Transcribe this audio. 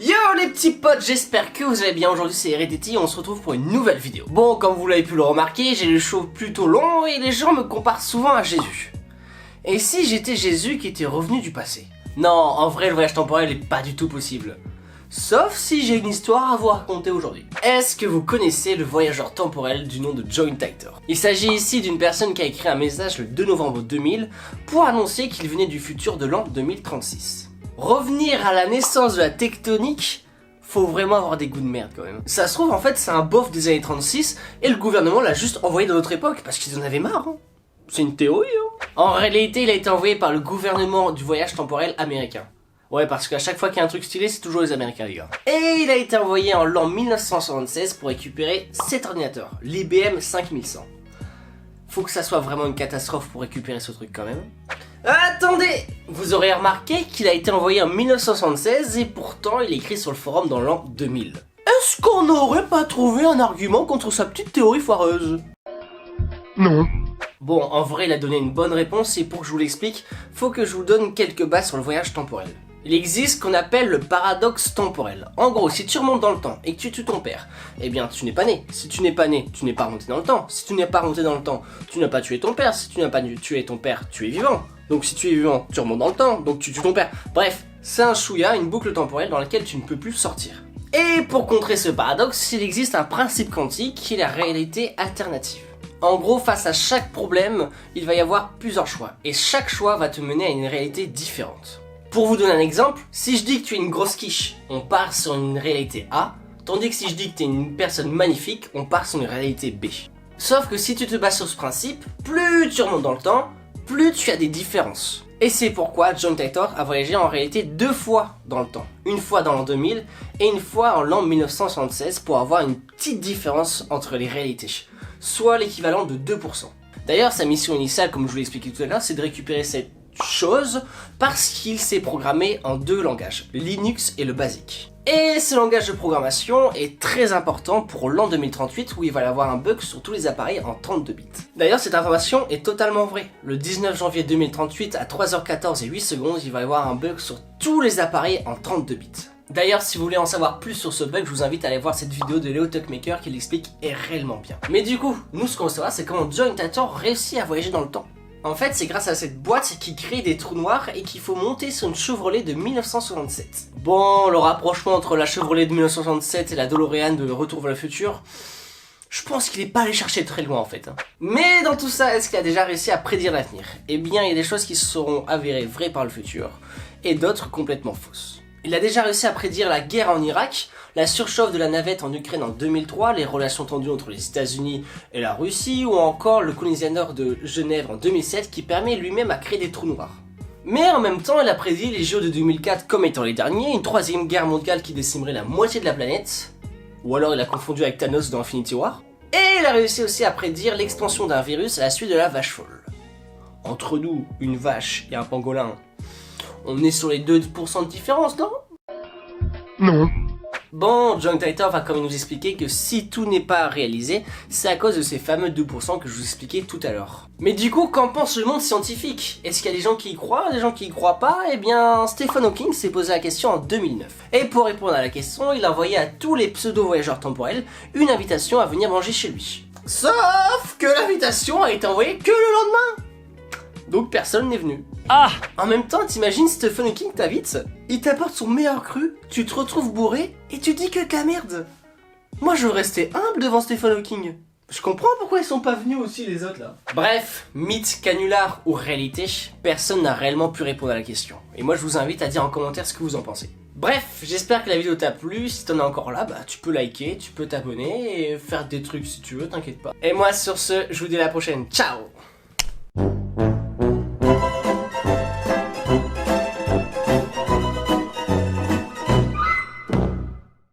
Yo les petits potes, j'espère que vous allez bien. Aujourd'hui c'est Heredity et on se retrouve pour une nouvelle vidéo. Bon, comme vous l'avez pu le remarquer, j'ai le cheveux plutôt long et les gens me comparent souvent à Jésus. Et si j'étais Jésus qui était revenu du passé? Non, en vrai le voyage temporel n'est pas du tout possible. Sauf si j'ai une histoire à vous raconter aujourd'hui. Est-ce que vous connaissez le voyageur temporel du nom de John Titor? Il s'agit ici d'une personne qui a écrit un message le 2 novembre 2000 pour annoncer qu'il venait du futur de l'an 2036. Revenir à la naissance de la tectonique, faut vraiment avoir des goûts de merde quand même. Ça se trouve en fait c'est un bof des années 36 et le gouvernement l'a juste envoyé dans notre époque parce qu'ils en avaient marre. Hein. C'est une théorie. Hein. En réalité il a été envoyé par le gouvernement du voyage temporel américain. Ouais, parce qu'à chaque fois qu'il y a un truc stylé, c'est toujours les Américains, les gars. Et il a été envoyé en l'an 1976 pour récupérer cet ordinateur, l'IBM 5100. Faut que ça soit vraiment une catastrophe pour récupérer ce truc quand même. Attendez! Vous aurez remarqué qu'il a été envoyé en 1976 et pourtant il est écrit sur le forum dans l'an 2000. Est-ce qu'on n'aurait pas trouvé un argument contre sa petite théorie foireuse? Non. Bon, en vrai, il a donné une bonne réponse et pour que je vous l'explique, faut que je vous donne quelques bases sur le voyage temporel. Il existe ce qu'on appelle le paradoxe temporel. En gros, si tu remontes dans le temps et que tu tues ton père, eh bien tu n'es pas né. Si tu n'es pas né, tu n'es pas remonté dans le temps. Si tu n'es pas remonté dans le temps, tu n'as pas tué ton père. Si tu n'as pas tué ton père, tu es vivant. Donc si tu es vivant, tu remontes dans le temps, donc tu tues ton père. Bref, c'est un chouïa, une boucle temporelle dans laquelle tu ne peux plus sortir. Et pour contrer ce paradoxe, il existe un principe quantique qui est la réalité alternative. En gros, face à chaque problème, il va y avoir plusieurs choix. Et chaque choix va te mener à une réalité différente. Pour vous donner un exemple, si je dis que tu es une grosse quiche, on part sur une réalité A, tandis que si je dis que tu es une personne magnifique, on part sur une réalité B. Sauf que si tu te bases sur ce principe, plus tu remontes dans le temps, plus tu as des différences. Et c'est pourquoi John Titor a voyagé en réalité 2 fois dans le temps. Une fois dans l'an 2000 et une fois en l'an 1976 pour avoir une petite différence entre les réalités. Soit l'équivalent de 2%. D'ailleurs, sa mission initiale, comme je vous l'ai expliqué tout à l'heure, c'est de récupérer cette chose parce qu'il s'est programmé en 2 langages, Linux et le BASIC. Et ce langage de programmation est très important pour l'an 2038 où il va y avoir un bug sur tous les appareils en 32 bits. D'ailleurs, cette information est totalement vraie. Le 19 janvier 2038 à 3h14 et 8 secondes, il va y avoir un bug sur tous les appareils en 32 bits. D'ailleurs, si vous voulez en savoir plus sur ce bug, je vous invite à aller voir cette vidéo de Leo Tuckmaker qui l'explique réellement bien. Mais du coup, nous ce qu'on veut savoir, c'est comment John Titor réussit à voyager dans le temps. En fait, c'est grâce à cette boîte qui crée des trous noirs et qu'il faut monter sur une Chevrolet de 1967. Bon, le rapprochement entre la Chevrolet de 1967 et la DeLorean de Retour vers le futur, je pense qu'il n'est pas allé chercher très loin en fait. Mais dans tout ça, est-ce qu'il a déjà réussi à prédire l'avenir? Eh bien, il y a des choses qui se seront avérées vraies par le futur et d'autres complètement fausses. Il a déjà réussi à prédire la guerre en Irak, la surchauffe de la navette en Ukraine en 2003, les relations tendues entre les États-Unis et la Russie, ou encore le colonisateur de Genève en 2007 qui permet lui-même à créer des trous noirs. Mais en même temps, il a prédit les JO de 2004 comme étant les derniers, une 3e guerre mondiale qui décimerait la moitié de la planète, ou alors il a confondu avec Thanos dans Infinity War, et il a réussi aussi à prédire l'expansion d'un virus à la suite de la vache folle. Entre nous, une vache et un pangolin, on est sur les 2% de différence, non? Non. Bon, John Titor va quand même nous expliquer que si tout n'est pas réalisé, c'est à cause de ces fameux 2% que je vous expliquais tout à l'heure. Mais du coup, qu'en pense le monde scientifique? Est-ce qu'il y a des gens qui y croient, des gens qui y croient pas? Eh bien, Stephen Hawking s'est posé la question en 2009. Et pour répondre à la question, il a envoyé à tous les pseudo-voyageurs temporels une invitation à venir manger chez lui. Sauf que l'invitation a été envoyée que le lendemain. Donc personne n'est venu. Ah! En même temps, t'imagines Stephen Hawking t'invite, il t'apporte son meilleur cru, tu te retrouves bourré et tu dis que ta merde. Moi je veux rester humble devant Stephen Hawking. Je comprends pourquoi ils sont pas venus aussi les autres là. Bref, mythe, canular ou réalité, personne n'a réellement pu répondre à la question. Et moi je vous invite à dire en commentaire ce que vous en pensez. Bref, j'espère que la vidéo t'a plu, si t'en es encore là, bah tu peux liker, tu peux t'abonner et faire des trucs si tu veux, t'inquiète pas. Et moi sur ce, je vous dis à la prochaine, ciao!